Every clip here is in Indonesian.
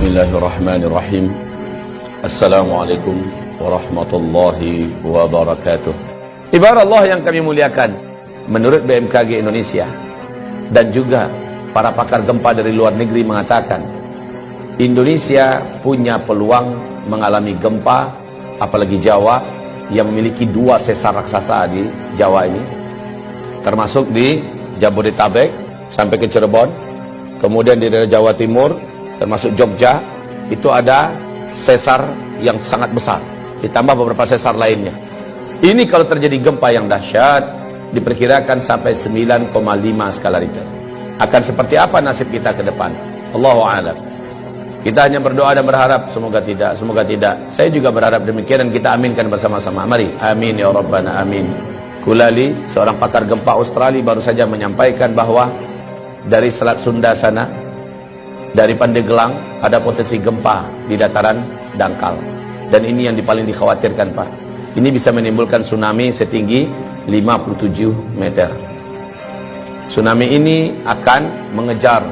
Bismillahirrahmanirrahim. Assalamualaikum warahmatullahi wabarakatuh. Ibarat Allah yang kami muliakan, menurut BMKG Indonesia dan juga para pakar gempa dari luar negeri mengatakan Indonesia punya peluang mengalami gempa, apalagi Jawa yang memiliki 2 sesar raksasa di Jawa ini, termasuk di Jabodetabek sampai ke Cirebon, kemudian di daerah Jawa Timur termasuk Jogja, itu ada sesar yang sangat besar, ditambah beberapa sesar lainnya. Ini kalau terjadi gempa yang dahsyat, diperkirakan sampai 9,5 skala Richter. Akan seperti apa nasib kita ke depan? Allahu a'lam. Kita hanya berdoa dan berharap semoga tidak, semoga tidak. Saya juga berharap demikian dan kita aminkan bersama-sama. Mari, amin ya rabbana amin. Kulali, seorang pakar gempa Australia, baru saja menyampaikan bahwa dari Selat Sunda sana, dari Pandeglang, ada potensi gempa di dataran dangkal. Dan ini yang paling dikhawatirkan, Pak. Ini bisa menimbulkan tsunami setinggi 57 meter. Tsunami ini akan mengejar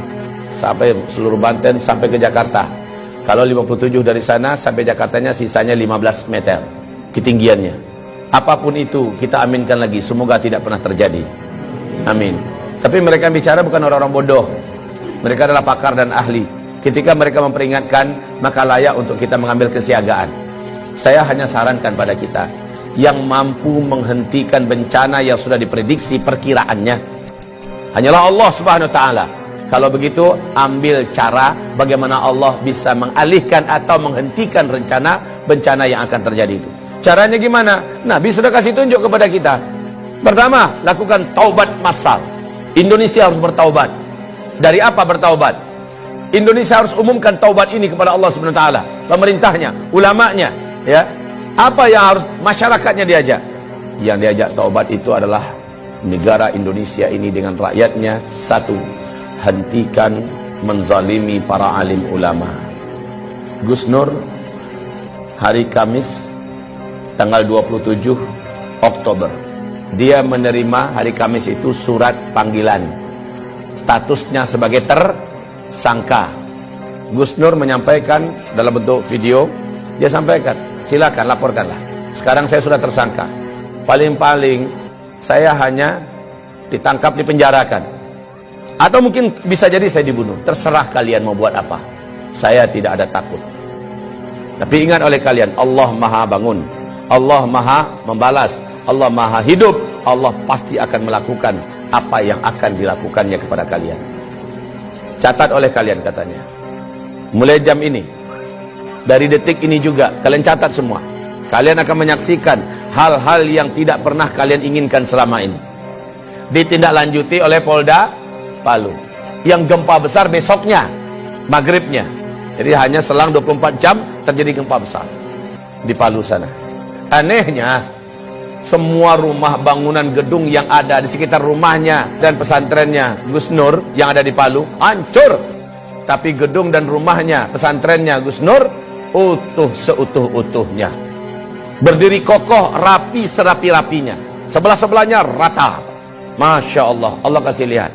sampai seluruh Banten sampai ke Jakarta. Kalau 57 dari sana sampai Jakartanya sisanya 15 meter ketinggiannya. Apapun itu kita aminkan lagi, semoga tidak pernah terjadi. Amin. Tapi mereka bicara bukan orang-orang bodoh. Mereka adalah pakar dan ahli. Ketika mereka memperingatkan, maka layak untuk kita mengambil kesiagaan. Saya hanya sarankan pada kita, yang mampu menghentikan bencana yang sudah diprediksi perkiraannya hanyalah Allah Subhanahu wa taala. Kalau begitu, ambil cara bagaimana Allah bisa mengalihkan atau menghentikan rencana bencana yang akan terjadi itu. Caranya gimana? Nabi sudah kasih tunjuk kepada kita. Pertama, lakukan taubat massal. Indonesia harus bertaubat. Dari apa bertaubat? Indonesia harus umumkan taubat ini kepada Allah Subhanahu wa taala, pemerintahnya, ulamanya, ya. Apa yang harus masyarakatnya diajak? Yang diajak taubat itu adalah negara Indonesia ini dengan rakyatnya. Satu, hentikan menzalimi para alim ulama. Gus Nur hari Kamis tanggal 27 Oktober, dia menerima hari Kamis itu surat panggilan. Statusnya sebagai tersangka. Gus Nur menyampaikan dalam bentuk video, dia sampaikan, silakan laporkanlah. Sekarang saya sudah tersangka. Paling-paling saya hanya ditangkap, dipenjarakan. Atau mungkin bisa jadi saya dibunuh. Terserah kalian mau buat apa. Saya tidak ada takut. Tapi ingat oleh kalian, Allah Maha bangun. Allah Maha membalas. Allah Maha hidup. Allah pasti akan melakukan apa yang akan dilakukannya kepada kalian. Catat oleh kalian katanya. Mulai jam ini, dari detik ini juga, kalian catat semua. Kalian akan menyaksikan hal-hal yang tidak pernah kalian inginkan selama ini. Ditindaklanjuti oleh Polda Palu. Yang gempa besar besoknya, maghribnya. Jadi hanya selang 24 jam terjadi gempa besar di Palu sana. Anehnya, semua rumah bangunan gedung yang ada di sekitar rumahnya dan pesantrennya Gus Nur yang ada di Palu hancur, tapi gedung dan rumahnya, pesantrennya Gus Nur utuh seutuh-utuhnya, berdiri kokoh, rapi serapi-rapinya, sebelah-sebelahnya rata. Masya Allah, Allah kasih lihat.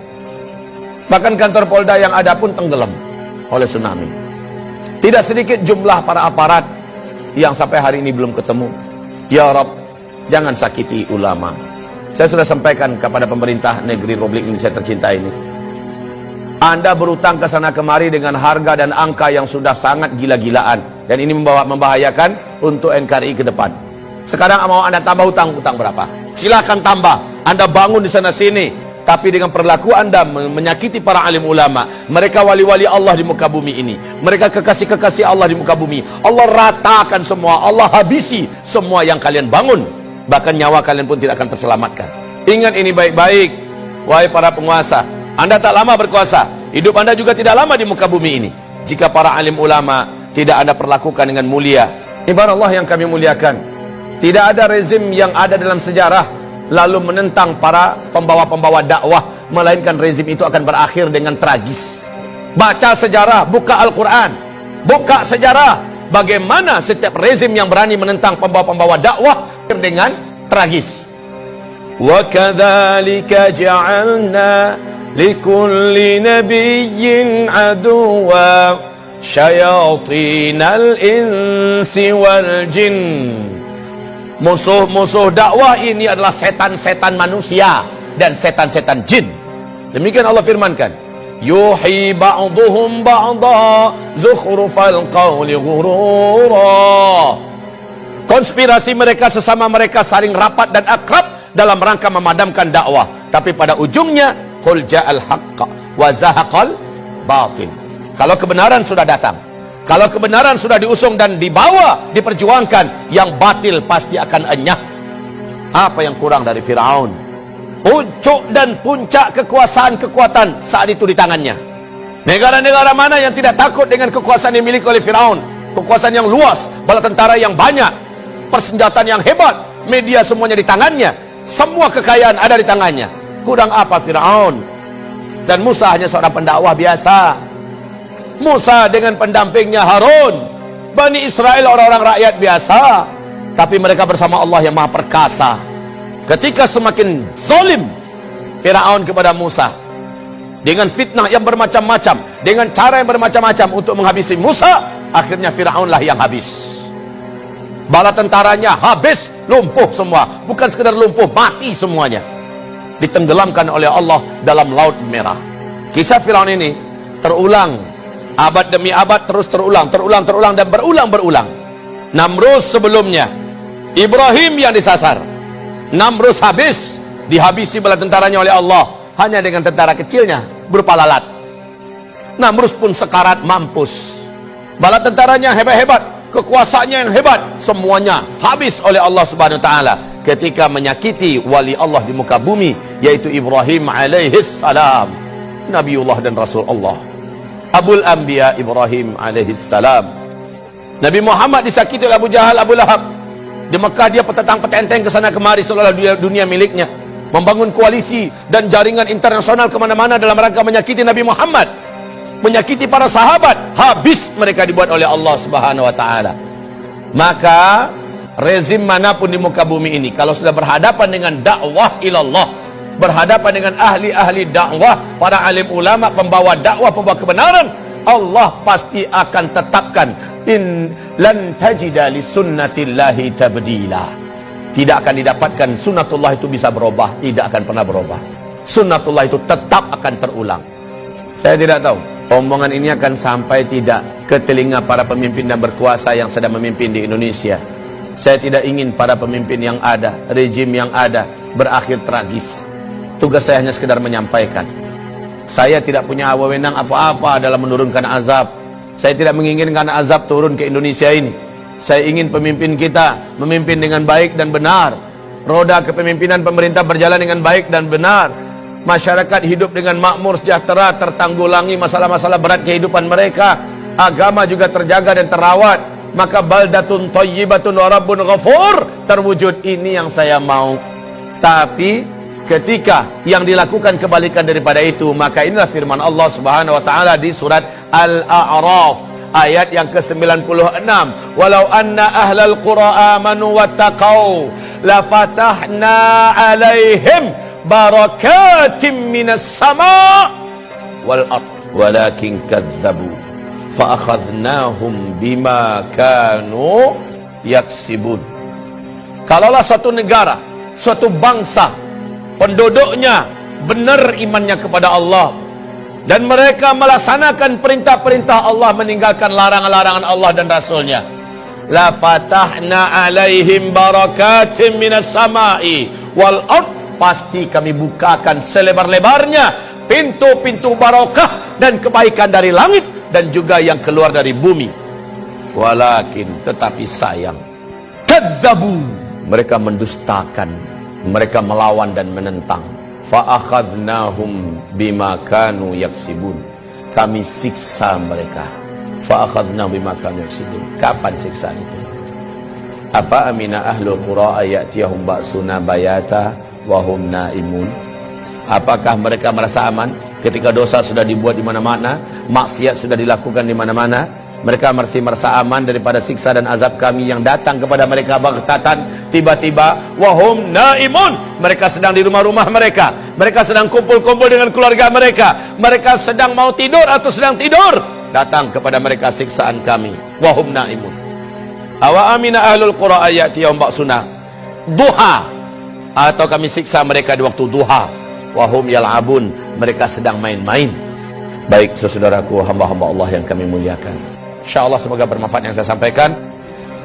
Bahkan kantor Polda yang ada pun tenggelam oleh tsunami. Tidak sedikit jumlah para aparat yang sampai hari ini belum ketemu. Ya Rabb, jangan sakiti ulama. Saya sudah sampaikan kepada pemerintah negeri Republik Indonesia tercinta ini. Anda berutang ke sana kemari dengan harga dan angka yang sudah sangat gila-gilaan. Dan ini membahayakan untuk NKRI ke depan. Sekarang mau Anda tambah hutang berapa? Silahkan tambah. Anda bangun di sana sini. Tapi dengan perilaku Anda menyakiti para alim ulama. Mereka wali-wali Allah di muka bumi ini. Mereka kekasih-kekasih Allah di muka bumi. Allah ratakan semua. Allah habisi semua yang kalian bangun. Bahkan nyawa kalian pun tidak akan terselamatkan. Ingat ini baik-baik, wahai para penguasa. Anda tak lama berkuasa, hidup Anda juga tidak lama di muka bumi ini. Jika para alim ulama tidak Anda perlakukan dengan mulia. Ibarat Allah yang kami muliakan, tidak ada rezim yang ada dalam sejarah lalu menentang para pembawa-pembawa dakwah, melainkan rezim itu akan berakhir dengan tragis. Baca sejarah, buka Al-Quran, buka sejarah. Bagaimana setiap rezim yang berani menentang pembawa-pembawa dakwah dengan tragis. Wa kadzalika ja'alna likulli nabiyyin aduwwa syayatinal insi wal jin. Musuh-musuh dakwah ini adalah setan-setan manusia dan setan-setan jin. Demikian Allah firmankan, yuhi ba'duhum ba'da zukhrufal qawli ghurura. Konspirasi mereka sesama mereka saling rapat dan akrab dalam rangka memadamkan dakwah, tapi pada ujungnya qul ja'al haqq wa zahaqal batil. Kalau kebenaran sudah datang, kalau kebenaran sudah diusung dan dibawa, diperjuangkan, yang batil pasti akan enyah. Apa yang kurang dari Firaun? Puncuk dan puncak kekuasaan-kekuatan saat itu di tangannya. Negara-negara mana yang tidak takut dengan kekuasaan yang dimiliki oleh Firaun? Kekuasaan yang luas, bala tentara yang banyak, persenjataan yang hebat, media semuanya di tangannya, semua kekayaan ada di tangannya. Kurang apa Firaun? Dan Musa hanya seorang pendakwah biasa. Musa dengan pendampingnya Harun, Bani Israel orang-orang rakyat biasa, tapi mereka bersama Allah yang Maha Perkasa. Ketika semakin zalim Firaun kepada Musa dengan fitnah yang bermacam-macam, dengan cara yang bermacam-macam untuk menghabisi Musa, akhirnya Firaunlah yang habis. Bala tentaranya habis, lumpuh semua. Bukan sekedar lumpuh, mati semuanya. Ditenggelamkan oleh Allah dalam Laut Merah. Kisah Firaun ini terulang abad demi abad, terus terulang dan berulang. Namrus sebelumnya, Ibrahim yang disasar. Namrus habis, dihabisi bala tentaranya oleh Allah hanya dengan tentara kecilnya berupa lalat. Namrus pun sekarat mampus. Bala tentaranya hebat-hebat, kekuasaannya yang hebat, semuanya habis oleh Allah Subhanahu wa taala ketika menyakiti wali Allah di muka bumi, yaitu Ibrahim alaihis salam, Nabiullah dan Rasul Allah, Abul Anbiya Ibrahim alaihis salam. Nabi Muhammad disakiti oleh Abu Jahal, Abu Lahab. Di Mekah dia petentang-petenteng ke sana kemari seolah dunia miliknya, membangun koalisi dan jaringan internasional kemana-mana dalam rangka menyakiti Nabi Muhammad, menyakiti para sahabat. Habis mereka dibuat oleh Allah Subhanahu wa taala. Maka rezim manapun di muka bumi ini, kalau sudah berhadapan dengan dakwah ilallah, berhadapan dengan ahli-ahli dakwah, para alim ulama, pembawa dakwah, pembawa kebenaran, Allah pasti akan tetapkan in lan tajida li sunnatillahi tabdila. Tidak akan didapatkan sunnatullah itu bisa berubah, tidak akan pernah berubah. Sunnatullah itu tetap akan terulang. Saya tidak tahu omongan ini akan sampai tidak ke telinga para pemimpin dan berkuasa yang sedang memimpin di Indonesia. Saya tidak ingin para pemimpin yang ada, rejim yang ada berakhir tragis. Tugas saya hanya sekedar menyampaikan. Saya tidak punya wewenang apa-apa dalam menurunkan azab. Saya tidak menginginkan azab turun ke Indonesia ini. Saya ingin pemimpin kita memimpin dengan baik dan benar. Roda kepemimpinan pemerintah berjalan dengan baik dan benar. Masyarakat hidup dengan makmur, sejahtera, tertanggulangi masalah-masalah berat kehidupan mereka. Agama juga terjaga dan terawat. Maka baldatun thayyibatun wa rabbun ghafur terwujud. Ini yang saya mau. Tapi ketika yang dilakukan kebalikan daripada itu, maka inilah firman Allah Subhanahu wa taala di surat Al-A'raf ayat yang ke-96, walau anna ahlal qura amanu wattaqau lafatahna alaihim barakatim minas sama' wal ard walakin kadzabu fa akhadnahum bima kanu yaksibun. Kalaulah suatu negara, suatu bangsa, penduduknya benar imannya kepada Allah dan mereka melaksanakan perintah-perintah Allah, meninggalkan larangan-larangan Allah dan Rasulnya, la fatahna alaihim barakatim minas sama'i wal ard, pasti kami bukakan selebar-lebarnya pintu-pintu barakah dan kebaikan dari langit dan juga yang keluar dari bumi. Walakin, tetapi sayang, kadzabu, mereka mendustakan, mereka melawan dan menentang. Fa'akhadnahum bima kanu yaksibun, kami siksa mereka. Fa'akhadnahum bima kanu yaksibun. Kapan siksaan itu? Apa amina ahlul qura ayatiyahum ba'suna bayata wa hum naimun? Apakah mereka merasa aman ketika dosa sudah dibuat di mana-mana, maksiat sudah dilakukan di mana-mana? Mereka masih merasa aman daripada siksa dan azab kami yang datang kepada mereka baghtatan, tiba-tiba. Wahum naimun, mereka sedang di rumah-rumah mereka, mereka sedang kumpul-kumpul dengan keluarga mereka, mereka sedang mau tidur atau sedang tidur. datang kepada mereka siksaan kami wahum naimun. Awa amina ahlul qura ayati yaum ba'suna duha, atau kami siksa mereka di waktu duha wahum yal'abun, mereka sedang main-main. Baik saudaraku, hamba-hamba Allah yang kami muliakan, insyaallah semoga bermanfaat yang saya sampaikan.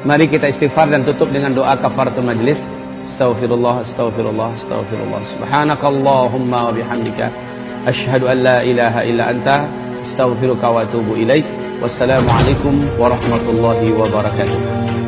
Mari kita istighfar dan tutup dengan doa kafaratul majlis. Astaghfirullah, astaghfirullah, astaghfirullah. Subhanakallahumma wa bihamdika asyhadu an la ilaha illa anta astaghfiruka wa atubu ilaik. Wassalamualaikum warahmatullahi wabarakatuh.